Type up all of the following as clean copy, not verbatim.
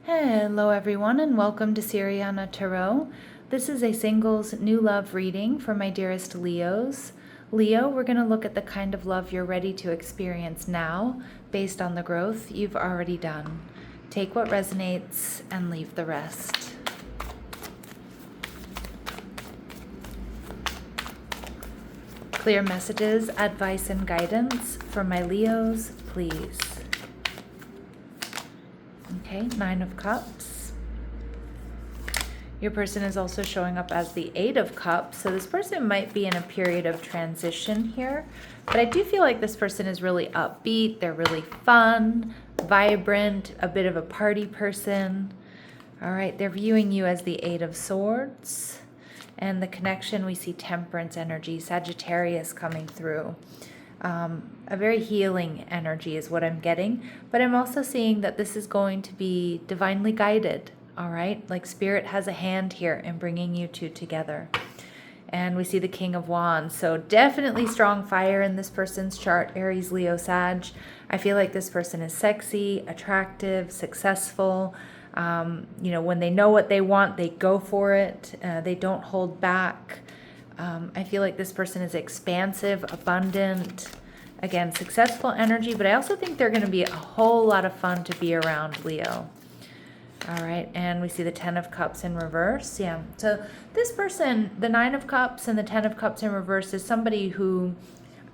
Hello everyone and welcome to Siriana Tarot. This is a singles new love reading for my dearest Leos. Leo, we're going to look at the kind of love you're ready to experience now based on the growth you've already done. Take what resonates and leave the rest. Clear messages, advice, and guidance for my Leos, please. Okay, 9 of Cups. Your person is also showing up as the 8 of Cups, so this person might be in a period of transition here, but I do feel like this person is really upbeat, they're really fun, vibrant, a bit of a party person. All right, they're viewing you as the 8 of Swords, and the connection, we see Temperance energy, Sagittarius coming through. A very healing energy is what I'm getting, but I'm also seeing that this is going to be divinely guided, all right? Like Spirit has a hand here in bringing you two together. And we see the King of Wands, so definitely strong fire in this person's chart, Aries, Leo, Sag. I feel like this person is sexy, attractive, successful. When they know what they want, they go for it. They don't hold back. I feel like this person is expansive, abundant, again, successful energy, but I also think they're going to be a whole lot of fun to be around, Leo. All right, and we see the 10 of Cups in reverse. Yeah, so this person, the 9 of Cups and the 10 of Cups in reverse, is somebody who,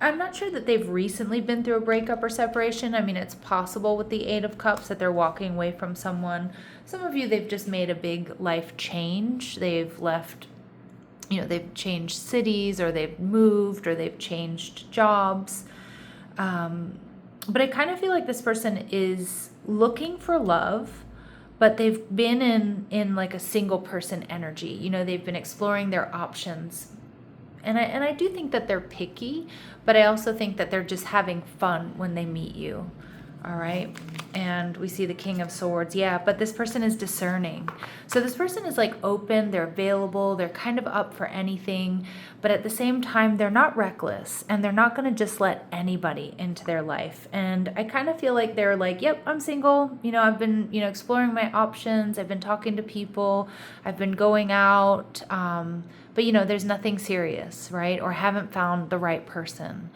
I'm not sure that they've recently been through a breakup or separation. I mean, it's possible with the 8 of Cups that they're walking away from someone. Some of you, they've just made a big life change. They've left, they've changed cities, or they've moved, or they've changed jobs. But I kind of feel like this person is looking for love, but they've been in like a single person energy. They've been exploring their options. And I do think that they're picky, but I also think that they're just having fun when they meet you. All right. And we see the King of Swords. Yeah, but this person is discerning. So this person is like open, they're available, they're kind of up for anything, but at the same time, they're not reckless, and they're not going to just let anybody into their life. And I kind of feel like they're like, yep, I'm single. I've been, exploring my options. I've been talking to people. I've been going out. But there's nothing serious, right? Or haven't found the right person.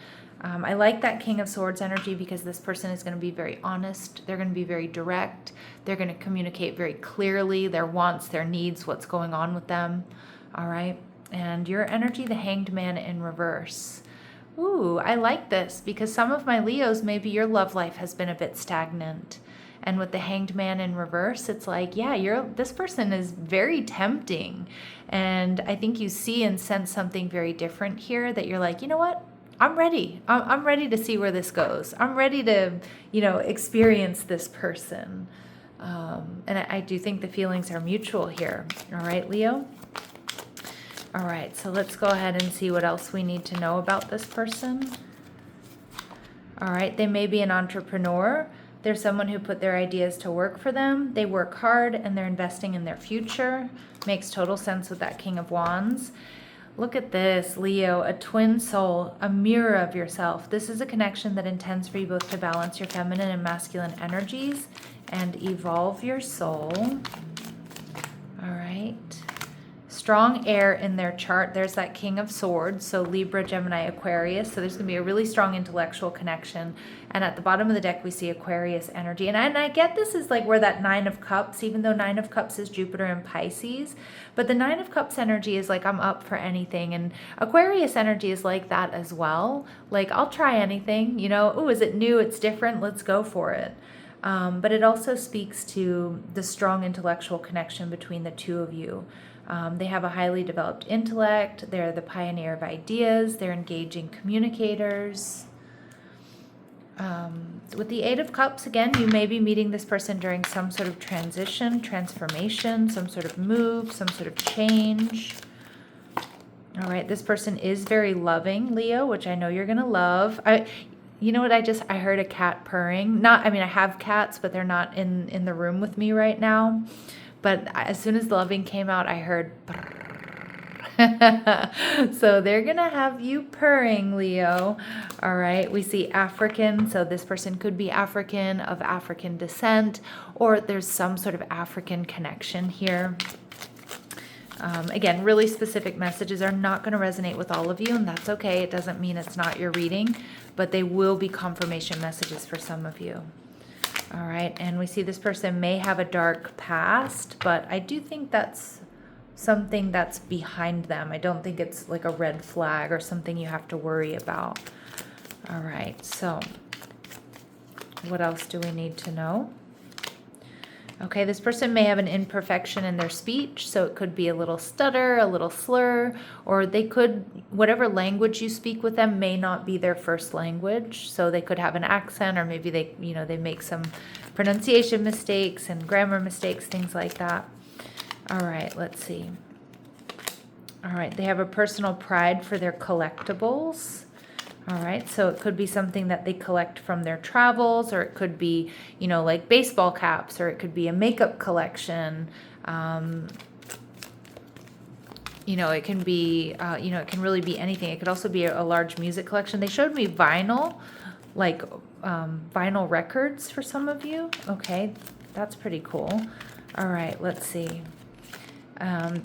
I like that King of Swords energy because this person is going to be very honest. They're going to be very direct. They're going to communicate very clearly their wants, their needs, what's going on with them. All right. And your energy, the Hanged Man in reverse. Ooh, I like this because some of my Leos, maybe your love life has been a bit stagnant. And with the Hanged Man in reverse, it's like, yeah, this person is very tempting. And I think you see and sense something very different here that you're like, you know what? I'm ready. I'm ready to see where this goes. I'm ready to, experience this person. And I do think the feelings are mutual here. All right, Leo? All right, so let's go ahead and see what else we need to know about this person. All right, they may be an entrepreneur. They're someone who put their ideas to work for them. They work hard and they're investing in their future. Makes total sense with that King of Wands. Look at this, Leo, a twin soul, a mirror of yourself. This is a connection that intends for you both to balance your feminine and masculine energies and evolve your soul. All right. Strong air in their chart. There's that King of Swords, so Libra, Gemini, Aquarius. So there's going to be a really strong intellectual connection. And at the bottom of the deck, we see Aquarius energy. And I get this is like where that 9 of Cups, even though 9 of Cups is Jupiter and Pisces, but the 9 of Cups energy is like, I'm up for anything. And Aquarius energy is like that as well. Like, I'll try anything, oh, is it new? It's different. Let's go for it. But it also speaks to the strong intellectual connection between the two of you. They have a highly developed intellect. They're the pioneer of ideas. They're engaging communicators. With the 8 of Cups, again, you may be meeting this person during some sort of transition, transformation, some sort of move, some sort of change. All right, this person is very loving, Leo, which I know you're going to love. You know what, I heard a cat purring. I have cats, but they're not in the room with me right now. But as soon as the loving came out, I heard brrr. So they're going to have you purring, Leo. All right. We see African. So this person could be African, of African descent, or there's some sort of African connection here. Again, really specific messages are not going to resonate with all of you, and that's okay. It doesn't mean it's not your reading, but they will be confirmation messages for some of you. All right. And we see this person may have a dark past, but I do think that's something that's behind them. I don't think it's like a red flag or something you have to worry about. All right, so what else do we need to know? Okay, this person may have an imperfection in their speech, so it could be a little stutter, a little slur, or they could, whatever language you speak with them may not be their first language, so they could have an accent, or maybe they, they make some pronunciation mistakes and grammar mistakes, things like that. All right, let's see. All right, they have a personal pride for their collectibles. All right, so it could be something that they collect from their travels, or it could be, like baseball caps, or it could be a makeup collection. It can be, it can really be anything. It could also be a large music collection. They showed me vinyl, like vinyl records for some of you. Okay, that's pretty cool. All right, let's see.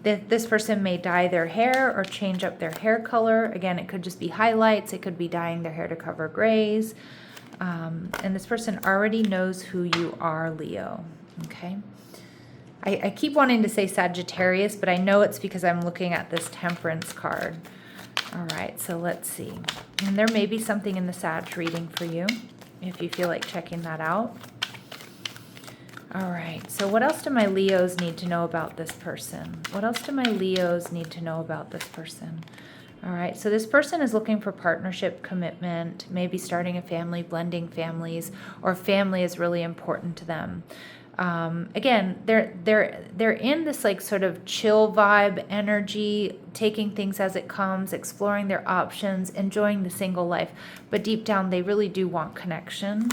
This person may dye their hair or change up their hair color. Again, it could just be highlights. It could be dyeing their hair to cover grays. And this person already knows who you are, Leo. Okay. I keep wanting to say Sagittarius, but I know it's because I'm looking at this Temperance card. All right, so let's see. And there may be something in the Sag reading for you if you feel like checking that out. All right, so what else do my Leos need to know about this person? What else do my Leos need to know about this person? All right, so this person is looking for partnership, commitment, maybe starting a family, blending families, or family is really important to them. Again, they're in this like sort of chill vibe energy, taking things as it comes, exploring their options, enjoying the single life, but deep down they really do want connection.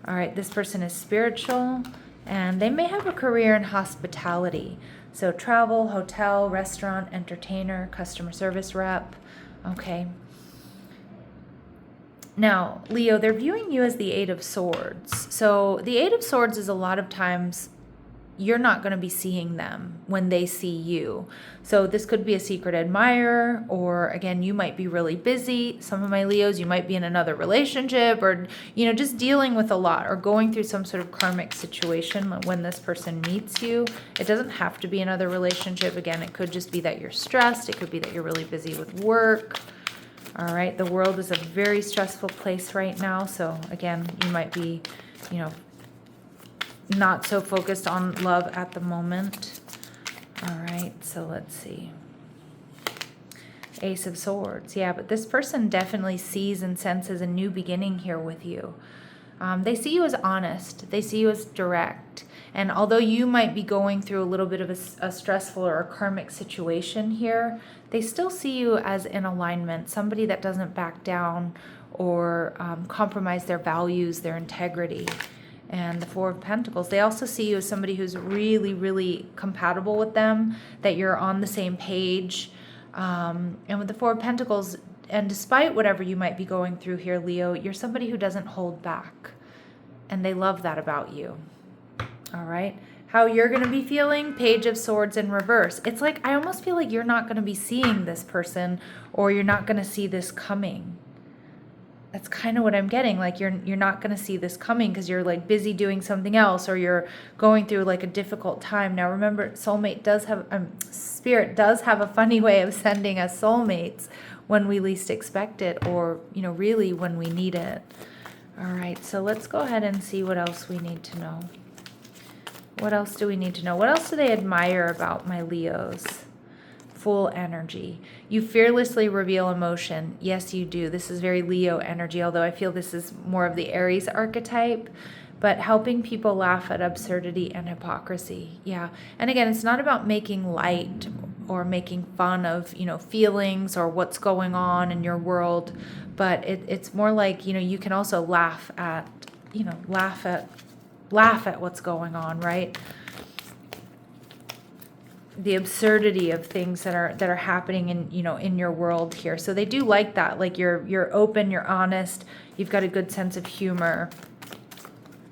All right, this person is spiritual. And they may have a career in hospitality. So travel, hotel, restaurant, entertainer, customer service rep. Okay. Now, Leo, they're viewing you as the Eight of Swords. So the Eight of Swords is a lot of times you're not going to be seeing them when they see you. So this could be a secret admirer, or again, you might be really busy. Some of my Leos, you might be in another relationship, or, just dealing with a lot or going through some sort of karmic situation when this person meets you. It doesn't have to be another relationship. Again, it could just be that you're stressed. It could be that you're really busy with work. All right. The world is a very stressful place right now. So again, you might be, not so focused on love at the moment. All right, so let's see. Ace of Swords. Yeah, but this person definitely sees and senses a new beginning here with you. They see you as honest. They see you as direct. And although you might be going through a little bit of a stressful or a karmic situation here, they still see you as in alignment, somebody that doesn't back down or compromise their values, their integrity. And the Four of Pentacles, they also see you as somebody who's really, really compatible with them, that you're on the same page. And with the Four of Pentacles, and despite whatever you might be going through here, Leo, you're somebody who doesn't hold back. And they love that about you. All right. How you're going to be feeling, Page of Swords in reverse. It's like, I almost feel like you're not going to be seeing this person, or you're not going to see this coming. That's kind of what I'm getting. Like you're not going to see this coming because you're like busy doing something else, or you're going through like a difficult time. Now remember, soulmate does have, spirit does have a funny way of sending us soulmates when we least expect it, or, really when we need it. All right, so let's go ahead and see what else we need to know. What else do we need to know? What else do they admire about my Leos? Full energy. You fearlessly reveal emotion. Yes, you do. This is very Leo energy, although I feel this is more of the Aries archetype, but helping people laugh at absurdity and hypocrisy. Yeah. And again, it's not about making light or making fun of, feelings or what's going on in your world, but it's more like, you can also laugh at what's going on, right? the absurdity of things that are happening in, you know, in your world here. So they do like that. Like you're open, you're honest, you've got a good sense of humor.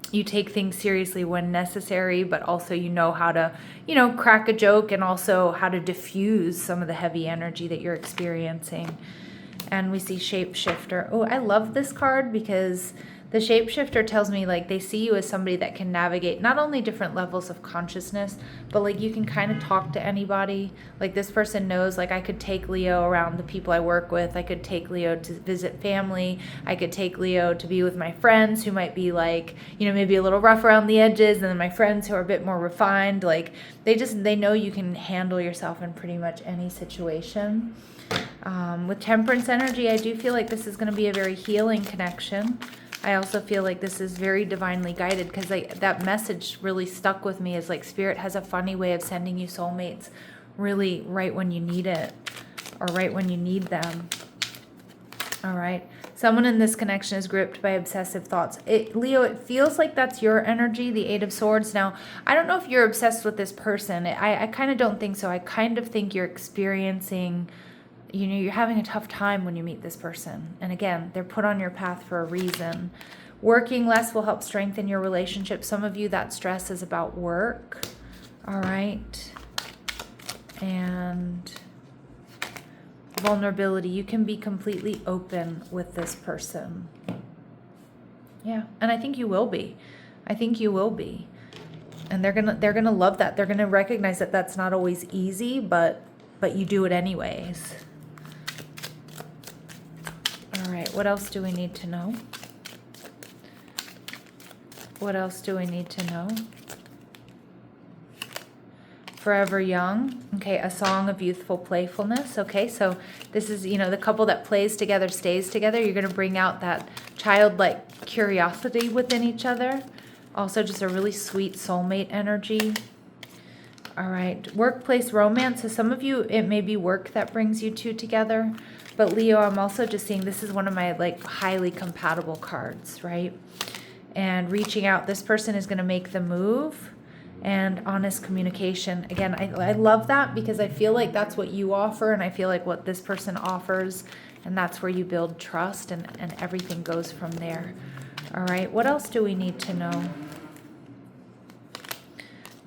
You take things seriously when necessary, but also you know how to, you know, crack a joke, and also how to diffuse some of the heavy energy that you're experiencing. And we see shapeshifter. Oh, I love this card because the shapeshifter tells me like they see you as somebody that can navigate not only different levels of consciousness, but like you can kind of talk to anybody. Like this person knows, like I could take Leo around the people I work with. I could take Leo to visit family. I could take Leo to be with my friends who might be like, you know, maybe a little rough around the edges. And then my friends who are a bit more refined, like they know you can handle yourself in pretty much any situation. With temperance energy, I do feel like this is going to be a very healing connection. I also feel like this is very divinely guided, because that message really stuck with me, is like Spirit has a funny way of sending you soulmates really right when you need it, or right when you need them. All right. Someone in this connection is gripped by obsessive thoughts. Leo, it feels like that's your energy, the Eight of Swords. Now, I don't know if you're obsessed with this person. I kind of don't think so. I kind of think you're experiencing, you know, you're having a tough time when you meet this person. And again, they're put on your path for a reason. Working less will help strengthen your relationship. Some of you, that stress is about work. All right. And vulnerability. You can be completely open with this person. Yeah. And I think you will be. I think you will be. And they're gonna love that. They're gonna recognize that that's not always easy, but you do it anyways. All right, what else do we need to know? What else do we need to know? Forever young. Okay, a song of youthful playfulness. Okay, so this is, you know, the couple that plays together stays together. You're going to bring out that childlike curiosity within each other. Also just a really sweet soulmate energy. All right, workplace romance. So some of you, it may be work that brings you two together. But Leo, I'm also just seeing this is one of my like highly compatible cards, right? And reaching out, this person is going to make the move, and honest communication. Again, I love that, because I feel like that's what you offer, and I feel like what this person offers, and that's where you build trust, and everything goes from there. All right, what else do we need to know?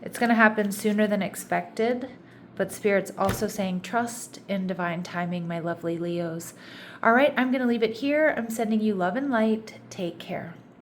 It's going to happen sooner than expected. But Spirit's also saying trust in divine timing, my lovely Leos. All right, I'm going to leave it here. I'm sending you love and light. Take care.